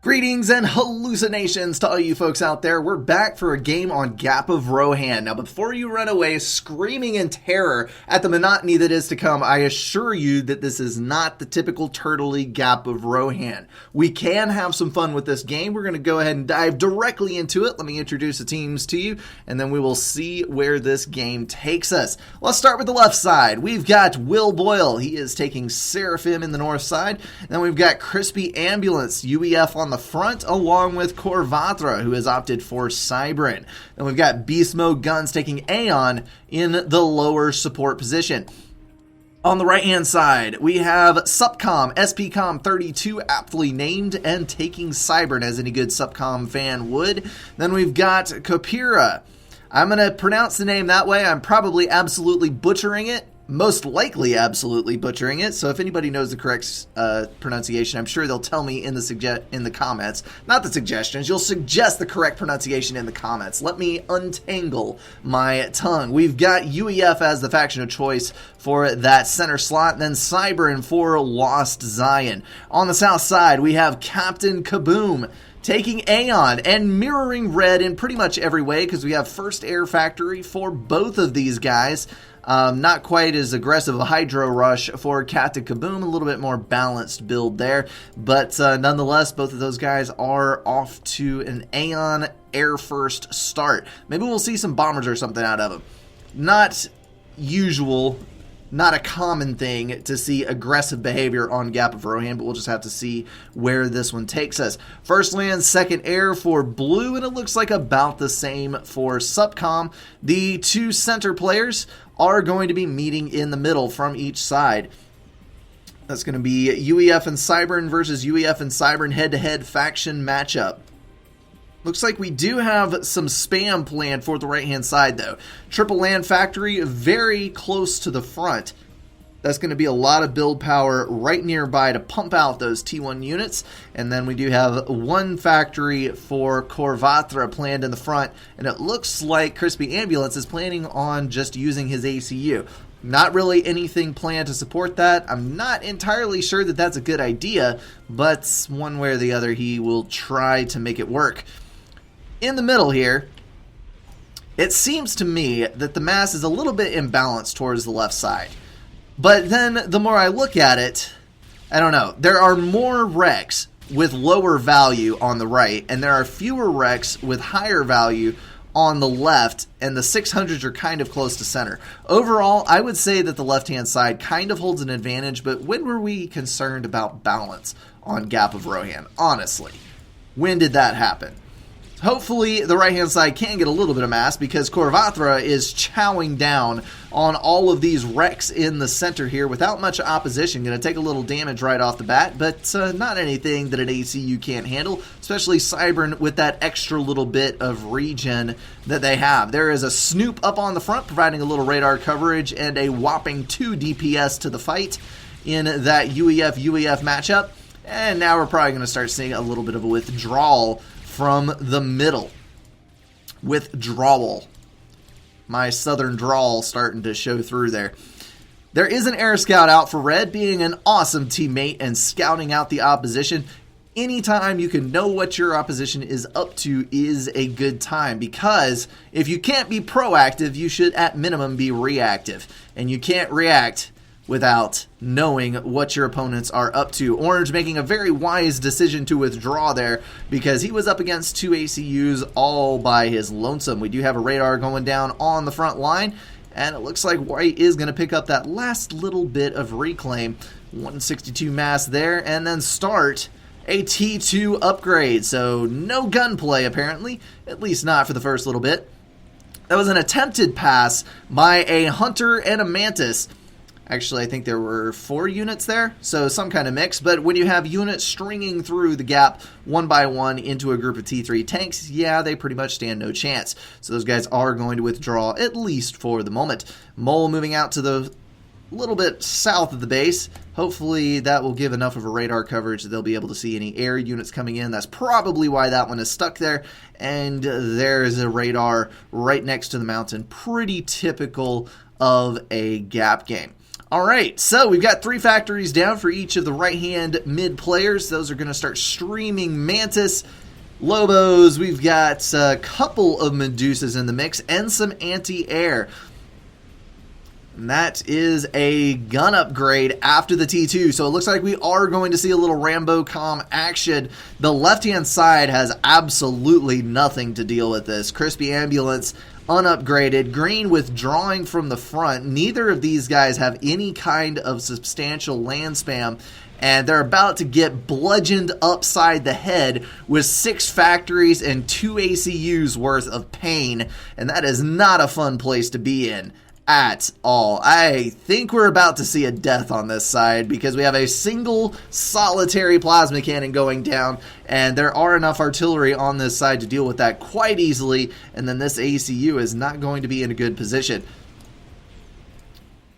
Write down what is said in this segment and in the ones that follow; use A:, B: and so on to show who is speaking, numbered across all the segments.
A: Greetings and hallucinations to all you folks out there. We're back for a game on Gap of Rohan. Now, before you run away screaming in terror at the monotony that is to come, I assure you that this is not the typical turtley Gap of Rohan. We can have some fun with this game. We're going to go ahead and dive directly into it. Let me introduce the teams to you, and then we will see where this game takes us. Let's start with the left side. We've got Will Boyle. He is taking Seraphim in the north side. Then we've got Crispy Ambulance, UEF on the front, along with Korvatra, who has opted for Cybrin. Then we've got Beast Mode Guns taking Aeon in the lower support position. On the right-hand side, we have Supcom, SPCom 32, aptly named, and taking Cybrin, as any good Supcom fan would. Then we've got Kopira. I'm going to pronounce the name that way. I'm probably absolutely butchering it. Most likely absolutely butchering it, so if anybody knows the correct pronunciation, I'm sure they'll tell me in the comments. Not the suggestions, you'll suggest the correct pronunciation in the comments. Let me untangle my tongue. We've got UEF as the faction of choice for that center slot, and then Cybrin for Lost Zion. On the south side, we have Captain Kaboom taking Aeon and mirroring red in pretty much every way, because we have First Air Factory for both of these guys. Not quite as aggressive a Hydro Rush for Captain Kaboom, a little bit more balanced build there, but nonetheless, both of those guys are off to an Aeon Air First start. Maybe we'll see some bombers or something out of them. Not usual, not a common thing to see aggressive behavior on Gap of Rohan, but we'll just have to see where this one takes us. First land, second air for blue, and it looks like about the same for Supcom. The two center players are going to be meeting in the middle from each side. That's going to be UEF and Cybrin versus UEF and Cybrin head-to-head faction matchup. Looks like we do have some spam planned for the right-hand side, though. Triple Land Factory very close to the front. That's going to be a lot of build power right nearby to pump out those T1 units. And then we do have one factory for Korvatra planned in the front. And it looks like Crispy Ambulance is planning on just using his ACU. Not really anything planned to support that. I'm not entirely sure that that's a good idea, but one way or the other, he will try to make it work. In the middle here, it seems to me that the mass is a little bit imbalanced towards the left side. But then the more I look at it, I don't know. There are more wrecks with lower value on the right, and there are fewer wrecks with higher value on the left, and the 600s are kind of close to center. Overall, I would say that the left-hand side kind of holds an advantage, but when were we concerned about balance on Gap of Rohan? Honestly, when did that happen? Hopefully, the right-hand side can get a little bit of mass, because Korvatra is chowing down on all of these wrecks in the center here without much opposition. Going to take a little damage right off the bat, but not anything that an ACU can't handle, especially Cybrin with that extra little bit of regen that they have. There is a Snoop up on the front, providing a little radar coverage and a whopping 2 DPS to the fight in that UEF-UEF matchup. And now we're probably going to start seeing a little bit of a withdrawal from the middle. Withdrawal. My southern drawl starting to show through there. There is an air scout out for red, being an awesome teammate and scouting out the opposition. Anytime you can know what your opposition is up to is a good time, because if you can't be proactive, you should at minimum be reactive. And you can't react without knowing what your opponents are up to. Orange making a very wise decision to withdraw there, because he was up against two ACUs all by his lonesome. We do have a radar going down on the front line, and it looks like White is going to pick up that last little bit of reclaim. 162 mass there, and then start a T2 upgrade. So no gunplay apparently, at least not for the first little bit. That was an attempted pass by a Hunter and a Mantis. Actually, I think there were 4 units there, so some kind of mix. But when you have units stringing through the gap one by one into a group of T3 tanks, yeah, they pretty much stand no chance. So those guys are going to withdraw, at least for the moment. Mole moving out to the little bit south of the base. Hopefully that will give enough of a radar coverage that they'll be able to see any air units coming in. That's probably why that one is stuck there. And there's a radar right next to the mountain. Pretty typical of a gap game. All right, so we've got 3 factories down for each of the right-hand mid players. Those are going to start streaming Mantis, Lobos. We've got a couple of Medusas in the mix and some anti-air. And that is a gun upgrade after the T2, so it looks like we are going to see a little Rambo-com action. The left-hand side has absolutely nothing to deal with this. Crispy Ambulance unupgraded. Green withdrawing from the front. Neither of these guys have any kind of substantial land spam, and they're about to get bludgeoned upside the head with 6 factories and 2 ACUs worth of pain, and that is not a fun place to be in at all. I think we're about to see a death on this side because we have a single solitary plasma cannon going down, and there are enough artillery on this side to deal with that quite easily, and then this ACU is not going to be in a good position.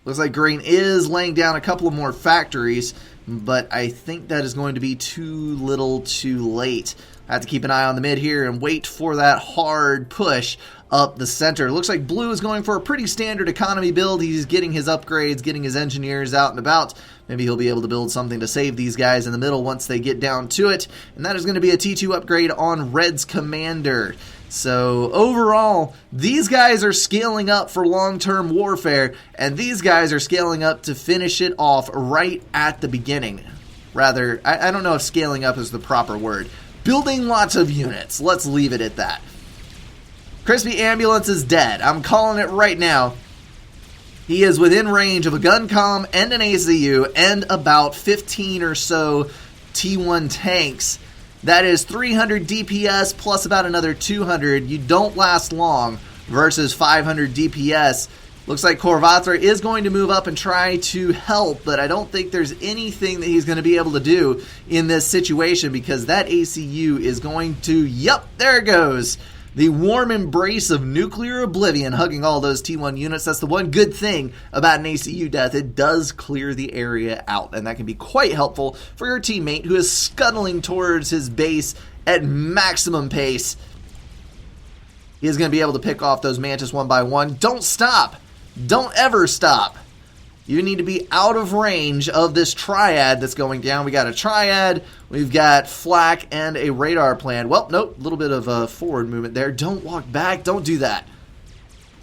A: Looks like Green is laying down a couple of more factories, but I think that is going to be too little too late. I have to keep an eye on the mid here and wait for that hard push up the center. Looks like Blue is going for a pretty standard economy build. He's getting his upgrades, getting his engineers out and about. Maybe he'll be able to build something to save these guys in the middle once they get down to it. And that is going to be a T2 upgrade on Red's Commander. So overall, these guys are scaling up for long-term warfare, and these guys are scaling up to finish it off right at the beginning. Rather, I don't know if scaling up is the proper word. Building lots of units. Let's leave it at that. Crispy Ambulance is dead. I'm calling it right now. He is within range of a gun comm and an ACU and about 15 or so T1 tanks. That is 300 DPS plus about another 200. You don't last long versus 500 DPS. Looks like Corvatra is going to move up and try to help, but I don't think there's anything that he's going to be able to do in this situation because that ACU is going to, yep, there it goes. The warm embrace of nuclear oblivion hugging all those T1 units. That's the one good thing about an ACU death. It does clear the area out, and that can be quite helpful for your teammate who is scuttling towards his base at maximum pace. He is going to be able to pick off those Mantis one by one. Don't stop. Don't ever stop. You need to be out of range of this triad that's going down. We got a triad, we've got flak, and a radar plan. Well, nope, a little bit of a forward movement there. Don't walk back. Don't do that.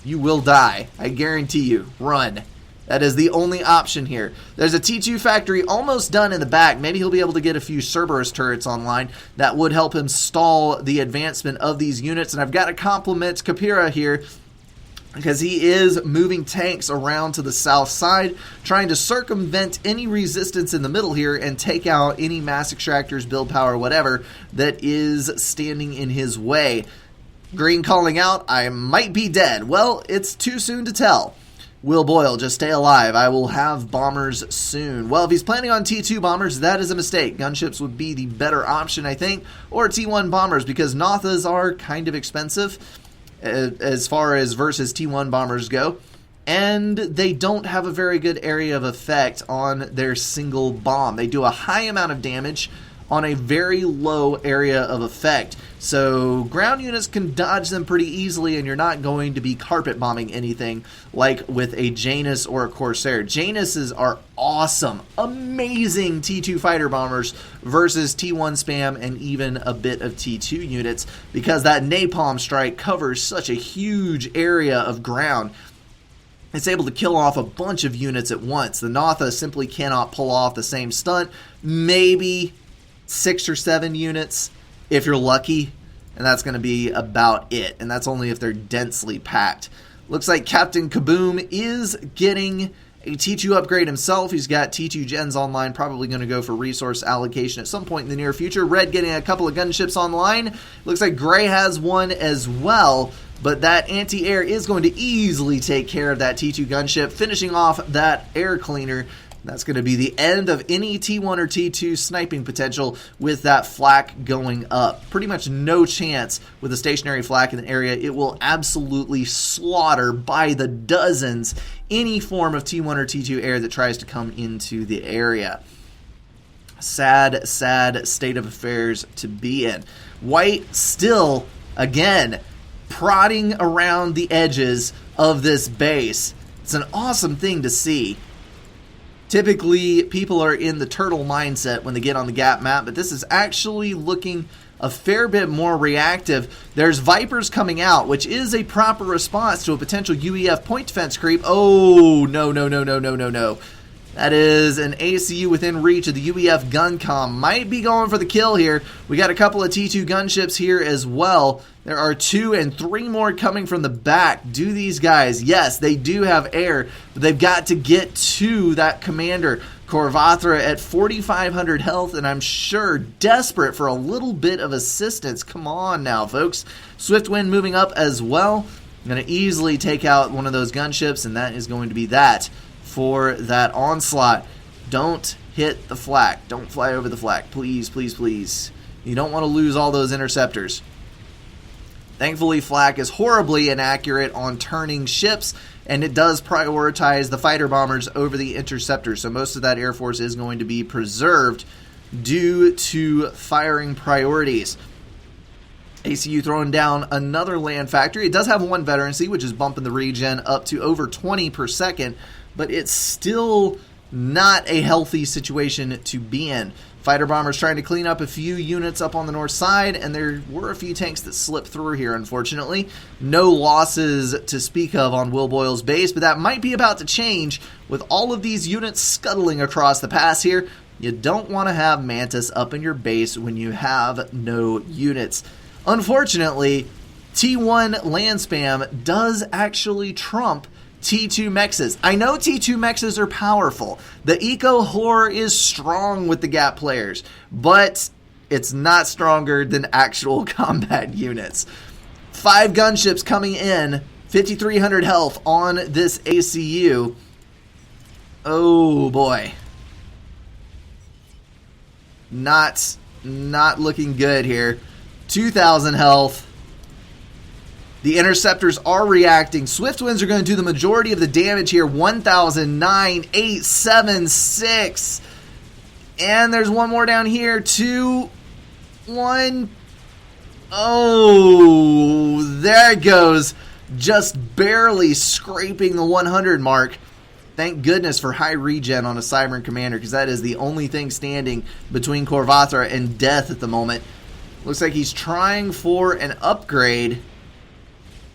A: You will die. I guarantee you. Run. That is the only option here. There's a T2 factory almost done in the back. Maybe he'll be able to get a few Cerberus turrets online. That would help him stall the advancement of these units. And I've got to compliment Kapira here, because he is moving tanks around to the south side, trying to circumvent any resistance in the middle here and take out any mass extractors, build power, whatever, that is standing in his way. Green calling out, I might be dead. Well, it's too soon to tell. Will Boyle, just stay alive. I will have bombers soon. Well, if he's planning on T2 bombers, that is a mistake. Gunships would be the better option, I think, or T1 bombers, because Nothas are kind of expensive as far as versus T1 bombers go, and they don't have a very good area of effect on their single bomb. They do a high amount of damage on a very low area of effect, so ground units can dodge them pretty easily, and you're not going to be carpet bombing anything like with a Janus or a Corsair. Januses are awesome, amazing T2 fighter bombers versus T1 spam and even a bit of T2 units, because that napalm strike covers such a huge area of ground. It's able to kill off a bunch of units at once. The Notha simply cannot pull off the same stunt. Maybe 6 or 7 units if you're lucky, and that's going to be about it, and that's only if they're densely packed. Looks like Captain Kaboom is getting a T2 upgrade himself. He's got T2 gens online, probably going to go for resource allocation at some point in the near future. Red getting a couple of gunships online. Looks like Gray has one as well, but that anti-air is going to easily take care of that T2 gunship, finishing off that air cleaner. That's going to be the end of any T1 or T2 sniping potential with that flak going up. Pretty much no chance with a stationary flak in the area. It will absolutely slaughter by the dozens any form of T1 or T2 air that tries to come into the area. Sad, sad state of affairs to be in. White still, again, prodding around the edges of this base. It's an awesome thing to see. Typically, people are in the turtle mindset when they get on the Gap map, but this is actually looking a fair bit more reactive. There's Vipers coming out, which is a proper response to a potential UEF point defense creep. Oh, no, no, no, no, no, no, no. That is an ACU within reach of the UEF gun comm. Might be going for the kill here. We got a couple of T2 gunships here as well. There are 2 and 3 more coming from the back. Do these guys? Yes, they do have air, but they've got to get to that commander. Corvatra at 4,500 health, and I'm sure desperate for a little bit of assistance. Come on now, folks. Swiftwind moving up as well. I'm going to easily take out one of those gunships, and that is going to be that for that onslaught. Don't hit the flak. Don't fly over the flak. Please, please, please. You don't want to lose all those interceptors. Thankfully, flak is horribly inaccurate on turning ships, and it does prioritize the fighter bombers over the interceptors, so most of that Air Force is going to be preserved due to firing priorities. ACU throwing down another land factory. It does have 1 veterancy, which is bumping the regen up to over 20 per second, but it's still not a healthy situation to be in. Fighter bombers trying to clean up a few units up on the north side, and there were a few tanks that slipped through here, unfortunately. No losses to speak of on Will Boyle's base, but that might be about to change with all of these units scuttling across the pass here. You don't want to have Mantis up in your base when you have no units. Unfortunately, T1 land spam does actually trump T2 mexes. I know T2 mexes are powerful. The eco horror is strong with the Gap players, but it's not stronger than actual combat units. 5 gunships coming in, 5,300 health on this ACU. Oh boy. Not looking good here. 2,000 health. The interceptors are reacting. Swiftwinds are going to do the majority of the damage here. 1,976. And there's one more down here. 2, 1. Oh, there it goes. Just barely scraping the 100 mark. Thank goodness for high regen on a Cybern Commander, because that is the only thing standing between Corvatra and death at the moment. Looks like he's trying for an upgrade.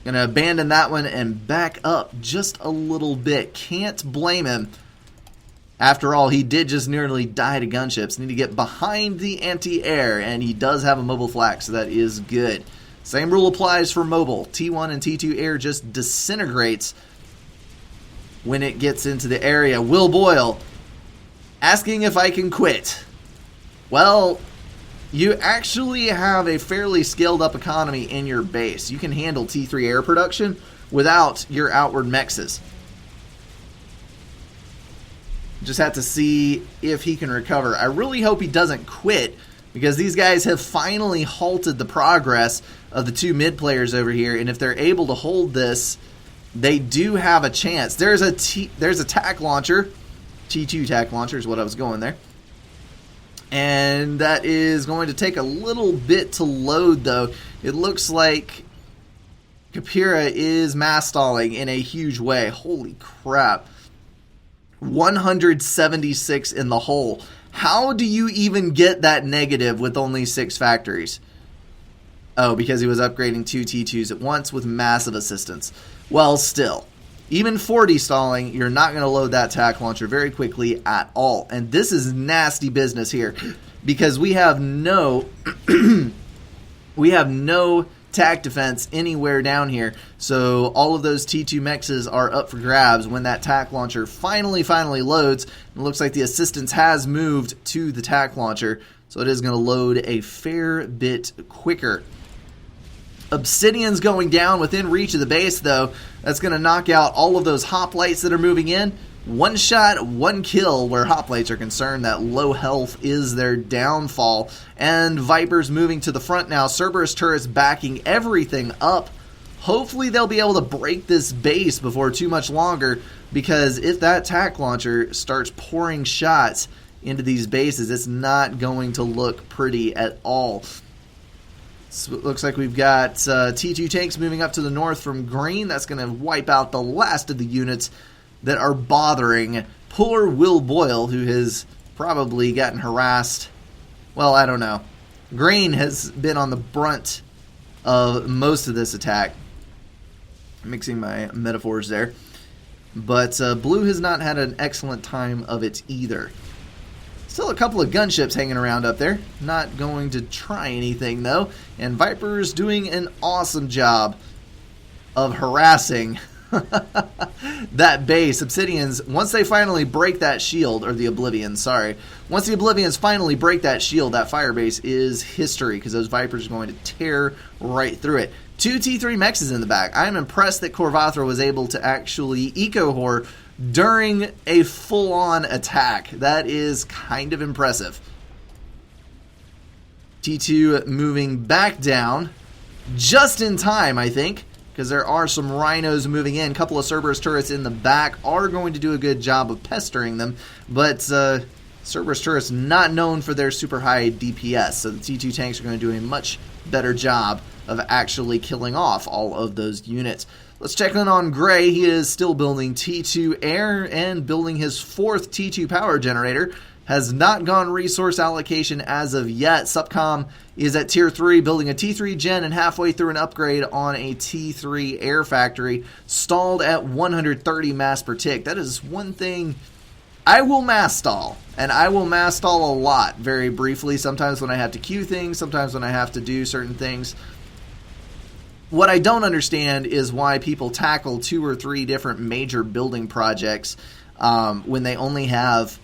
A: Gonna abandon that one and back up just a little bit. Can't blame him. After all, he did just nearly die to gunships. Need to get behind the anti-air, and he does have a mobile flak, so that is good. Same rule applies for mobile. T1 and T2 air just disintegrates when it gets into the area. Will Boyle asking if I can quit. Well, you actually have a fairly scaled up economy in your base. You can handle T3 air production without your outward mexes. Just have to see if he can recover. I really hope he doesn't quit, because these guys have finally halted the progress of the 2 mid players over here, and if they're able to hold this, they do have a chance. There's a TAC launcher. T2 TAC launcher is what I was going there. And that is going to take a little bit to load, though. It looks like Kapira is mass stalling in a huge way. Holy crap. 176 in the hole. How do you even get that negative with only 6 factories? Oh, because he was upgrading 2 T2s at once with massive assistance. Well, still. Even 40 stalling, you're not going to load that TAC launcher very quickly at all. And this is nasty business here, because we have no TAC defense anywhere down here. So all of those T2 mexes are up for grabs when that TAC launcher finally loads. It looks like the assistance has moved to the TAC launcher, so it is going to load a fair bit quicker. Obsidian's going down within reach of the base, though. That's going to knock out all of those hoplites that are moving in. 1 shot, 1 kill where hoplites are concerned. That low health is their downfall. And Vipers moving to the front now. Cerberus turrets backing everything up. Hopefully they'll be able to break this base before too much longer, because if that TAC launcher starts pouring shots into these bases, it's not going to look pretty at all. So it looks like we've got T2 tanks moving up to the north from green. That's going to wipe out the last of the units that are bothering Poor Will Boyle, who has probably gotten harassed. Well, I don't know. Green has been on the brunt of most of this attack. Mixing my metaphors there. But Blue has not had an excellent time of it either. Still a couple of gunships hanging around up there. Not going to try anything, though. And Viper's doing an awesome job of harassing that base. Obsidians, once they finally break that shield, or the Oblivions, sorry. Once the Oblivions finally break that shield, that fire base is history, because those Vipers are going to tear right through it. 2 T3 mechs is in the back. I am impressed that Corvathra was able to actually eco-horde during a full-on attack. That is kind of impressive. T2 moving back down, just in time, I think, because there are some rhinos moving in. A couple of Cerberus turrets in the back are going to do a good job of pestering them, but Cerberus turrets not known for their super high DPS, so the T2 tanks are going to do a much better job of actually killing off all of those units. Let's check in on Gray. He is still building T2 air and building his 4th T2 power generator. Has not gone resource allocation as of yet. Subcom is at tier 3, building a T3 gen and halfway through an upgrade on a T3 air factory. Stalled at 130 mass per tick. That is one thing. I will mass stall, and I will mass stall a lot very briefly. Sometimes when I have to queue things, sometimes when I have to do certain things. What I don't understand is why people tackle 2 or 3 different major building projects when they only have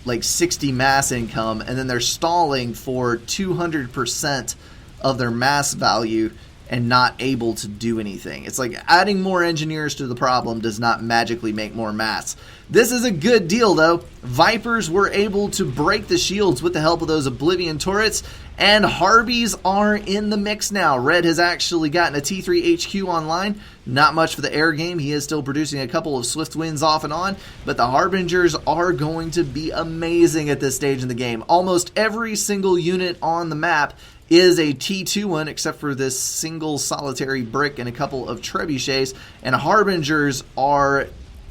A: like 60 mass income, and then they're stalling for 200% of their mass value and not able to do anything. It's like adding more engineers to the problem does not magically make more mass. This is a good deal, though. Vipers were able to break the shields with the help of those Oblivion turrets, and Harbies are in the mix now. Red has actually gotten a T3 HQ online. Not much for the air game. He is still producing a couple of Swift Winds off and on, but the Harbingers are going to be amazing at this stage in the game. Almost every single unit on the map is a T2 one, except for this single solitary brick and a couple of trebuchets, and Harbingers are,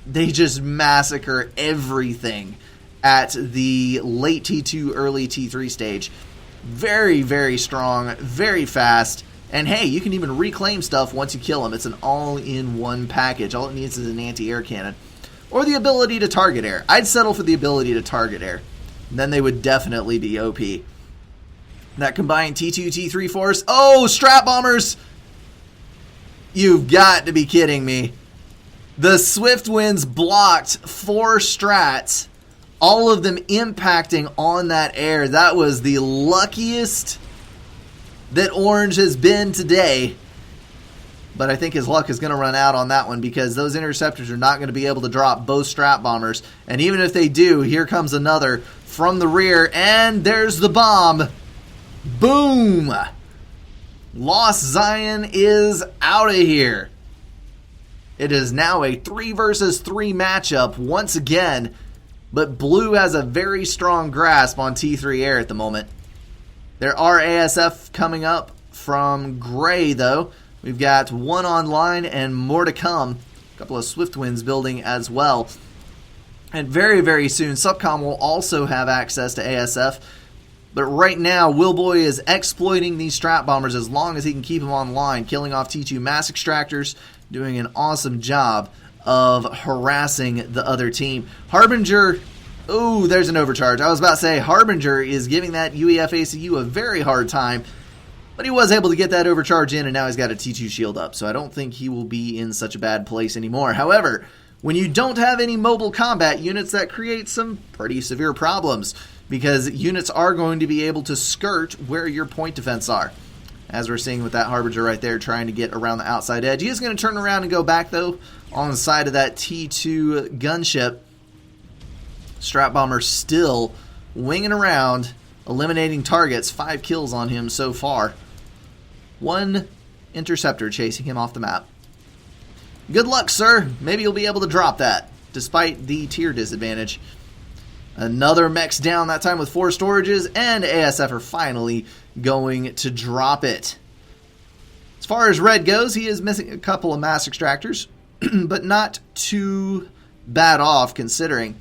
A: they just massacre everything at the late T2, early T3 stage. Very, very strong, very fast, and hey, you can even reclaim stuff once you kill them. It's an all-in-one package. All it needs is an anti-air cannon. Or the ability to target air. I'd settle for the ability to target air. Then they would definitely be OP. That combined T2, T3 force. Oh, strat bombers! You've got to be kidding me. The Swift Winds blocked 4 strats, all of them impacting on that air. That was the luckiest that Orange has been today. But I think his luck is going to run out on that one, because those interceptors are not going to be able to drop both strat bombers. And even if they do, here comes another from the rear, and there's the bomb. Boom! Lost Zion is out of here. It is now a 3 versus 3 matchup once again, but Blue has a very strong grasp on T3 air at the moment. There are ASF coming up from Gray, though. We've got 1 online and more to come. A couple of Swift Winds building as well. And very, very soon, Subcom will also have access to ASF. But right now, Willboy is exploiting these strat bombers as long as he can keep them online, killing off T2 mass extractors, doing an awesome job of harassing the other team. Harbinger, ooh, there's an overcharge. I was about to say, Harbinger is giving that UEF ACU a very hard time, but he was able to get that overcharge in, and now he's got a T2 shield up, so I don't think he will be in such a bad place anymore. However, when you don't have any mobile combat units, that creates some pretty severe problems, because units are going to be able to skirt where your point defense are. As we're seeing with that Harbinger right there trying to get around the outside edge. He is going to turn around and go back, though, on the side of that T2 gunship. Strat Bomber still winging around, eliminating targets. 5 kills on him so far. 1 interceptor chasing him off the map. Good luck, sir. Maybe you'll be able to drop that, despite the tier disadvantage. Another mech's down, that time with 4 storages, and ASF are finally going to drop it. As far as Red goes, he is missing a couple of mass extractors, but not too bad off considering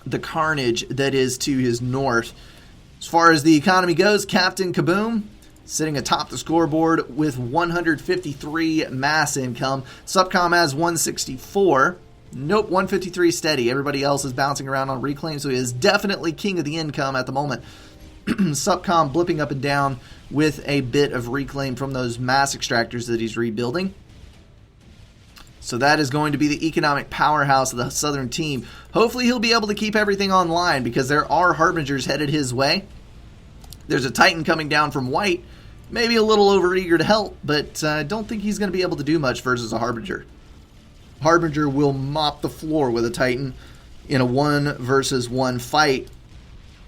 A: the carnage that is to his north. As far as the economy goes, Captain Kaboom sitting atop the scoreboard with 153 mass income. Subcom has 164. Nope, 153 steady. Everybody else is bouncing around on reclaim, so he is definitely king of the income at the moment. Subcom blipping up and down with a bit of reclaim from those mass extractors that he's rebuilding. So that is going to be the economic powerhouse of the Southern team. Hopefully he'll be able to keep everything online because there are Harbingers headed his way. There's a Titan coming down from White. Maybe a little overeager to help, but I don't think he's going to be able to do much versus a Harbinger. Harbinger will mop the floor with a Titan in a 1 versus 1 fight.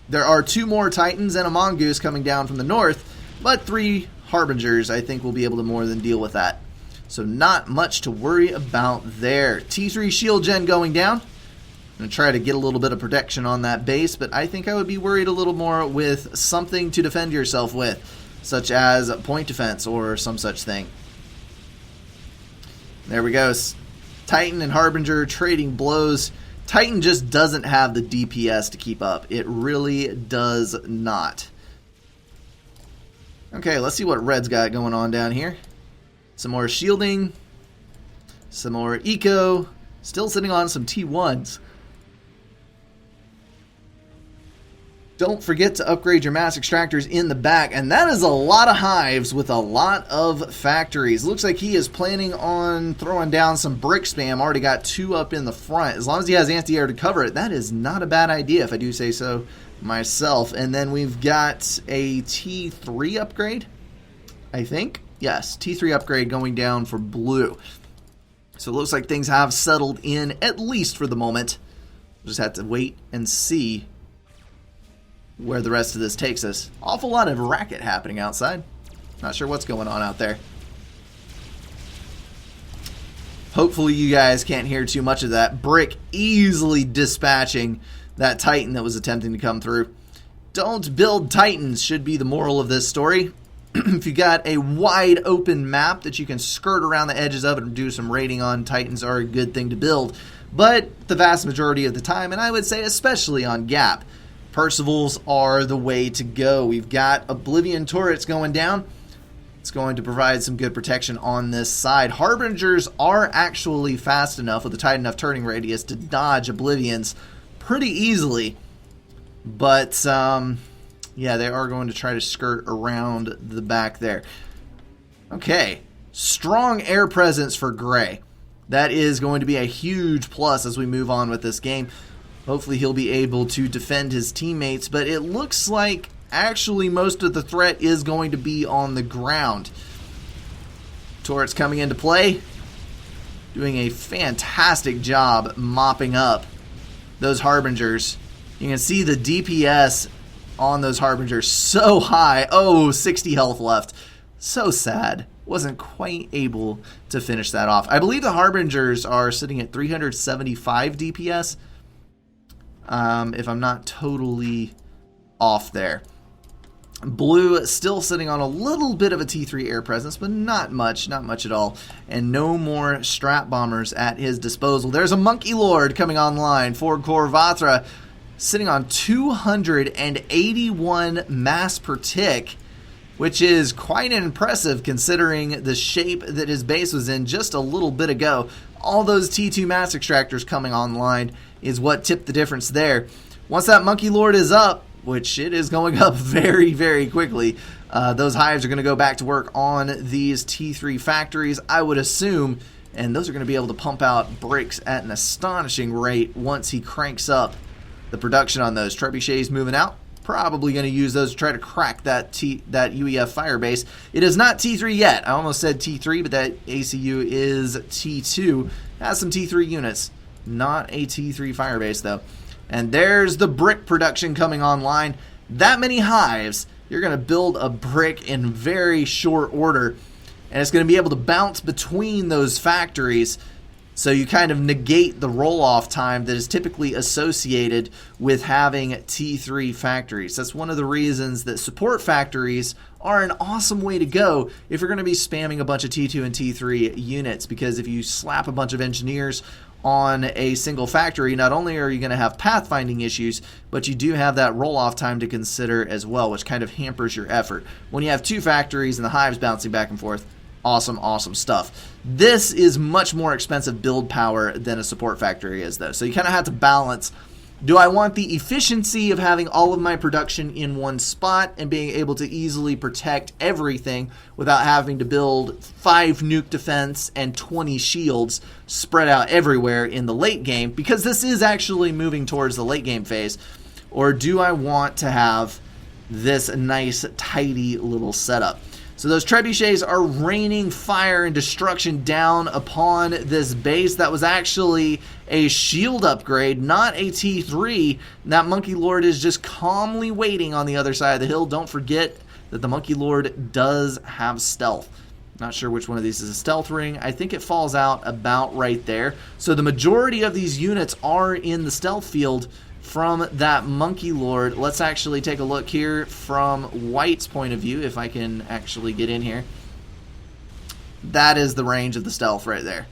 A: There are 2 more Titans and a Mongoose coming down from the north, but 3 Harbingers I think will be able to more than deal with that. So not much to worry about there. T3 shield gen going down. I'm going to try to get a little bit of protection on that base, but I think I would be worried a little more with something to defend yourself with, such as point defense or some such thing. There we go. Titan and Harbinger trading blows. Titan just doesn't have the DPS to keep up. It really does not. Okay, let's see what Red's got going on down here. Some more shielding. Some more eco. Still sitting on some T1s. Don't forget to upgrade your mass extractors in the back. And that is a lot of hives with a lot of factories. Looks like he is planning on throwing down some brick spam. Already got 2 up in the front. As long as he has anti-air to cover it, that is not a bad idea if I do say so myself. And then we've got a T3 upgrade, I think. Yes, T3 upgrade going down for blue. So it looks like things have settled in, at least for the moment. Just have to wait and see where the rest of this takes us. Awful lot of racket happening outside. Not sure what's going on out there. Hopefully you guys can't hear too much of that. Brick easily dispatching that Titan that was attempting to come through. Don't build Titans should be the moral of this story. If you got a wide open map that you can skirt around the edges of it and do some raiding on, Titans are a good thing to build. But the vast majority of the time, and I would say especially on Gap, Percivals are the way to go. We've got Oblivion turrets going down. It's going to provide some good protection on this side. Harbingers are actually fast enough with a tight enough turning radius to dodge Oblivions pretty easily. But, yeah, they are going to try to skirt around the back there. Okay, strong air presence for Gray. That is going to be a huge plus as we move on with this game. Hopefully he'll be able to defend his teammates, but it looks like actually most of the threat is going to be on the ground. Turrets coming into play, doing a fantastic job mopping up those Harbingers. You can see the DPS on those Harbingers so high. Oh, 60 health left. So sad. Wasn't quite able to finish that off. I believe the Harbingers are sitting at 375 DPS. If I'm not totally off there. Blue still sitting on a little bit of a T3 air presence, but not much at all. And no more strat bombers at his disposal. There's a Monkey Lord coming online for Korvatra, sitting on 281 mass per tick, which is quite impressive considering the shape that his base was in just a little bit ago. All those T2 mass extractors coming online is what tipped the difference there. Once that Monkey Lord is up, which it is going up very, very quickly, those hives are going to go back to work on these T3 factories, I would assume, and those are going to be able to pump out bricks at an astonishing rate once he cranks up the production on those. Trebuchets moving out. Probably going to use those to try to crack that UEF firebase. It is not T3 yet. I almost said T3, but that ACU is T2. Has some T3 units. Not a T3 firebase, though. And there's the brick production coming online. That many hives, you're going to build a brick in very short order. And it's going to be able to bounce between those factories. So you kind of negate the roll-off time that is typically associated with having T3 factories. That's one of the reasons that support factories are an awesome way to go if you're going to be spamming a bunch of T2 and T3 units, because if you slap a bunch of engineers on a single factory, not only are you going to have pathfinding issues, but you do have that roll-off time to consider as well, which kind of hampers your effort. When you have 2 factories and the hives bouncing back and forth, awesome, awesome stuff. This is much more expensive build power than a support factory is, though. So you kind of have to balance, do I want the efficiency of having all of my production in one spot and being able to easily protect everything without having to build 5 nuke defense and 20 shields spread out everywhere in the late game, because this is actually moving towards the late game phase? Or do I want to have this nice, tidy little setup? So those trebuchets are raining fire and destruction down upon this base. That was actually a shield upgrade, not a T3. That Monkey Lord is just calmly waiting on the other side of the hill. Don't forget that the Monkey Lord does have stealth. Not sure which one of these is a stealth ring. I think it falls out about right there. So the majority of these units are in the stealth field from that Monkey Lord. Let's actually take a look here from White's point of view, if I can actually get in here. That is the range of the stealth right there.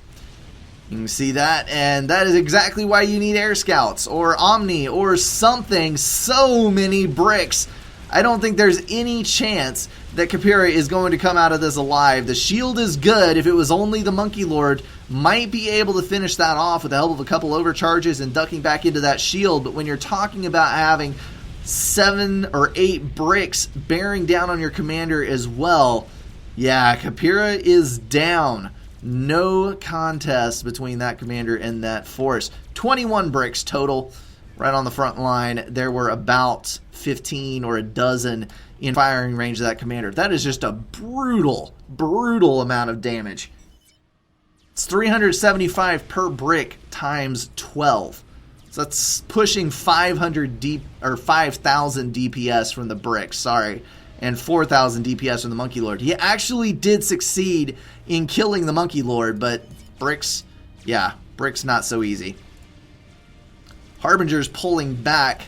A: You can see that, and that is exactly why you need Air Scouts or Omni or something. So many bricks. I don't think there's any chance that Kapira is going to come out of this alive. The shield is good. If it was only the Monkey Lord, might be able to finish that off with the help of a couple overcharges and ducking back into that shield. But when you're talking about having 7 or 8 bricks bearing down on your commander as well, yeah, Kapira is down. No contest between that commander and that force. 21 bricks total right on the front line. There were about 15 or a dozen in firing range of that commander. That is just a brutal, brutal amount of damage. It's 375 per brick times 12. So that's pushing 500 or 5,000 DPS from the bricks, sorry, and 4,000 DPS from the Monkey Lord. He actually did succeed in killing the Monkey Lord, but bricks, yeah, bricks not so easy. Harbinger's pulling back.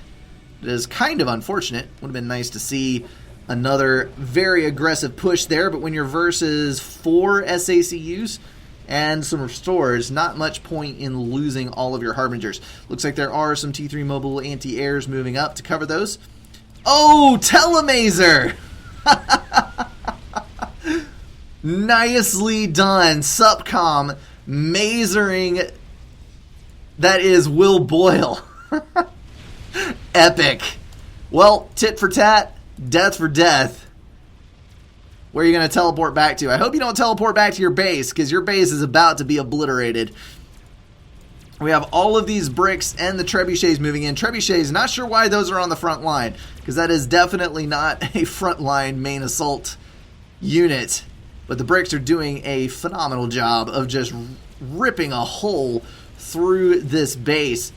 A: It is kind of unfortunate. Would have been nice to see another very aggressive push there, but when you're versus 4 SACUs and some restores, not much point in losing all of your Harbingers. Looks like there are some T3 mobile anti-airs moving up to cover those. Oh, Telemazer! Nicely done. Supcom masering. That is Will Boyle. Epic. Well, tit for tat, death for death. Where are you going to teleport back to? I hope you don't teleport back to your base, because your base is about to be obliterated. We have all of these bricks and the trebuchets moving in. Trebuchets, not sure why those are on the front line, because that is definitely not a frontline main assault unit. But the bricks are doing a phenomenal job of just ripping a hole through this base.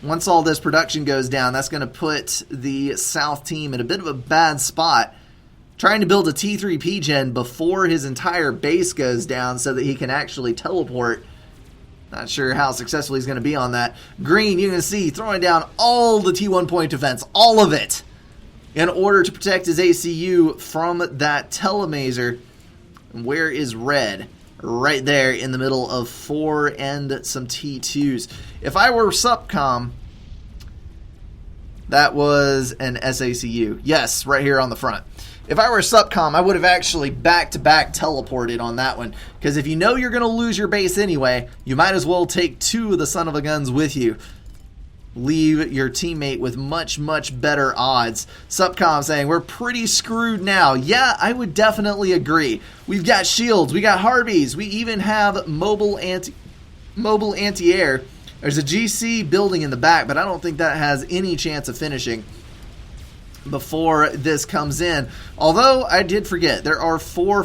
A: Once all this production goes down, that's going to put the South team in a bit of a bad spot. Trying to build a T3 P-Gen before his entire base goes down so that he can actually teleport. Not sure how successful he's going to be on that. Green, you can see, throwing down all the T1 point defense, all of it, in order to protect his ACU from that Telemazer. Where is Red? Right there in the middle of 4 and some T2s. If I were Supcom, that was an SACU. Yes, right here on the front. If I were Supcom, I would have actually back-to-back teleported on that one. Because if you know you're going to lose your base anyway, you might as well take 2 of the son of a guns with you. Leave your teammate with much, much better odds. Supcom saying, we're pretty screwed now. Yeah, I would definitely agree. We've got shields, we got Harbies, we even have mobile anti-air. There's a GC building in the back, but I don't think that has any chance of finishing before this comes in. Although, I did forget, there are 5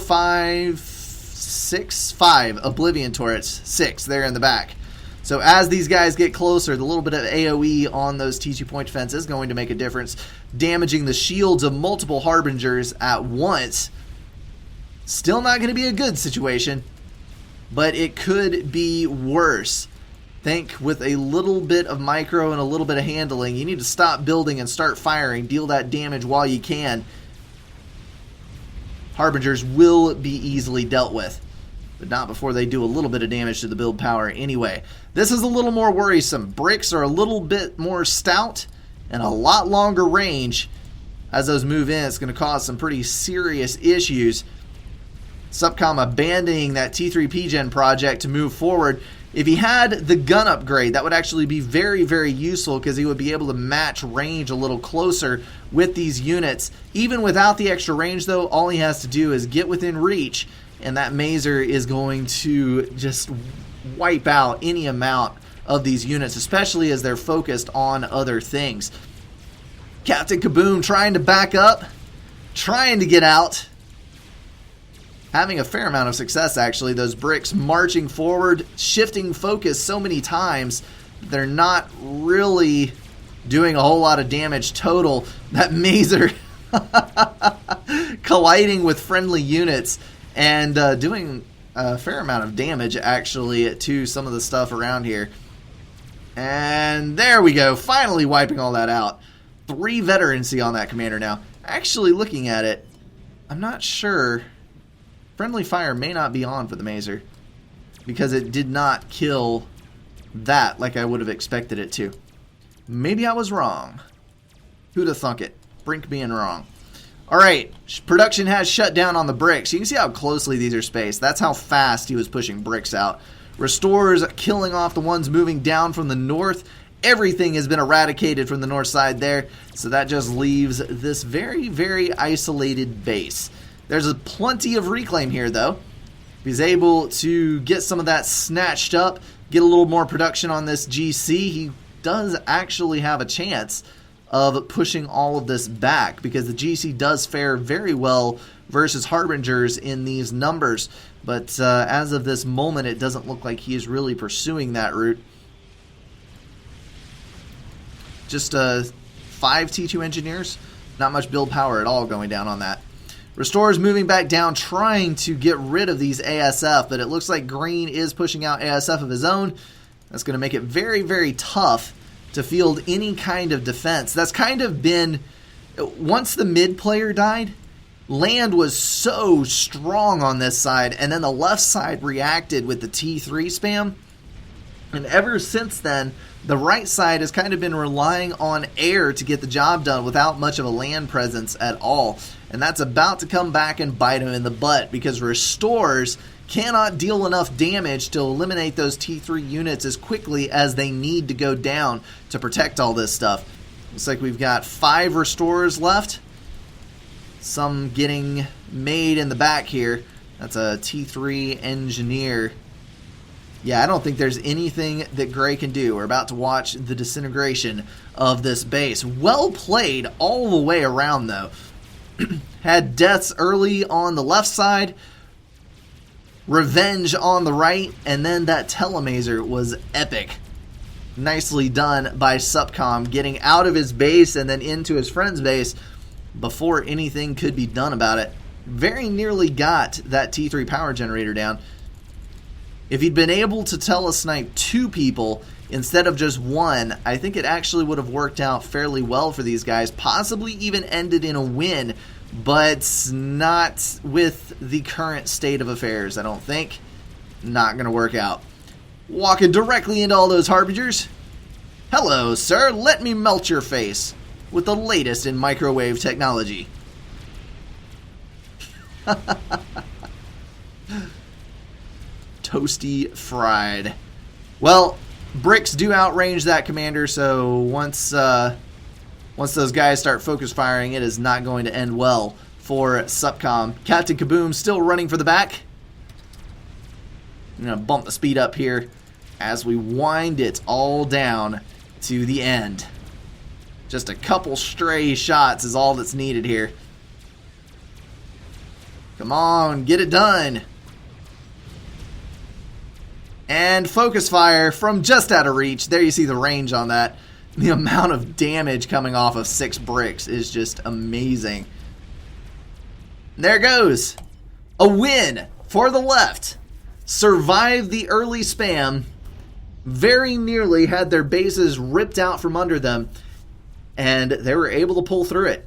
A: Oblivion turrets. 6 there in the back. So as these guys get closer, the little bit of AoE on those T2 point defense is going to make a difference, damaging the shields of multiple Harbingers at once. Still not going to be a good situation, but it could be worse. Think with a little bit of micro and a little bit of handling, you need to stop building and start firing, deal that damage while you can. Harbingers will be easily dealt with. but not before they do a little bit of damage to the build power anyway. This is a little more worrisome. Bricks are a little bit more stout and a lot longer range. As those move in, it's going to cause some pretty serious issues. Subcom abandoning that T3 Gen project to move forward. If he had the gun upgrade, that would actually be very, very useful because he would be able to match range a little closer with these units. Even without the extra range, though, all he has to do is get within reach, and that Mazer is going to just wipe out any amount of these units, especially as they're focused on other things. Captain Kaboom trying to back up, trying to get out. Having a fair amount of success, actually. Those bricks marching forward, shifting focus so many times, they're not really doing a whole lot of damage total. That Mazer colliding with friendly units and doing a fair amount of damage, actually, to some of the stuff around here. And there we go, finally wiping all that out. 3 veterancy on that commander now. Actually, looking at it, I'm not sure. Friendly fire may not be on for the Mazer because it did not kill that like I would have expected it to. Maybe I was wrong. Who'd have thunk it? Brink being wrong. Alright, production has shut down on the bricks. You can see how closely these are spaced. That's how fast he was pushing bricks out. Restores killing off the ones moving down from the north. Everything has been eradicated from the north side there, so that just leaves this very, very isolated base. There's plenty of reclaim here, though. He's able to get some of that snatched up, get a little more production on this GC. He does actually have a chance of pushing all of this back because the GC does fare very well versus Harbingers in these numbers. But as of this moment, it doesn't look like he is really pursuing that route. Just 5 T2 engineers, not much build power at all going down on that. Restore's moving back down, trying to get rid of these ASF, but it looks like Green is pushing out ASF of his own. That's going to make it very, very tough to field any kind of defense. That's kind of been, once the mid player died, land was so strong on this side, and then the left side reacted with the T3 spam. And ever since then, the right side has kind of been relying on air to get the job done without much of a land presence at all. And that's about to come back and bite him in the butt because Restores cannot deal enough damage to eliminate those T3 units as quickly as they need to go down to protect all this stuff. Looks like we've got 5 Restores left. Some getting made in the back here. That's a T3 engineer. Yeah, I don't think there's anything that Gray can do. We're about to watch the disintegration of this base. Well played all the way around, though. Had deaths early on the left side, revenge on the right, and then that Telemazer was epic. Nicely done by Supcom, getting out of his base and then into his friend's base before anything could be done about it. Very nearly got that T3 power generator down. If he'd been able to telesnipe 2 people instead of just 1, I think it actually would have worked out fairly well for these guys. Possibly even ended in a win, but not with the current state of affairs, I don't think. Not going to work out. Walking directly into all those Harbingers. Hello, sir. Let me melt your face with the latest in microwave technology. Toasty fried. Well, bricks do outrange that commander, so once those guys start focus firing, it is not going to end well for Supcom. Captain Kaboom still running for the back. I'm going to bump the speed up here as we wind it all down to the end. Just a couple stray shots is all that's needed here. Come on, get it done. And focus fire from just out of reach. There you see the range on that. The amount of damage coming off of 6 bricks is just amazing. There it goes. A win for the left. Survived the early spam. Very nearly had their bases ripped out from under them. And they were able to pull through it.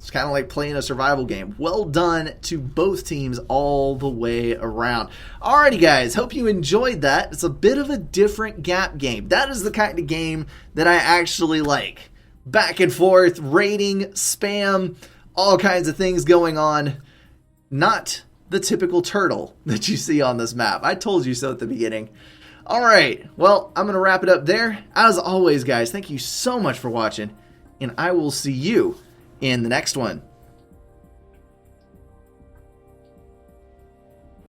A: It's kind of like playing a survival game. Well done to both teams all the way around. Alrighty, guys. Hope you enjoyed that. It's a bit of a different gap game. That is the kind of game that I actually like. Back and forth, raiding, spam, all kinds of things going on. Not the typical turtle that you see on this map. I told you so at the beginning. Alright, well, I'm going to wrap it up there. As always, guys, thank you so much for watching, and I will see you in the next one.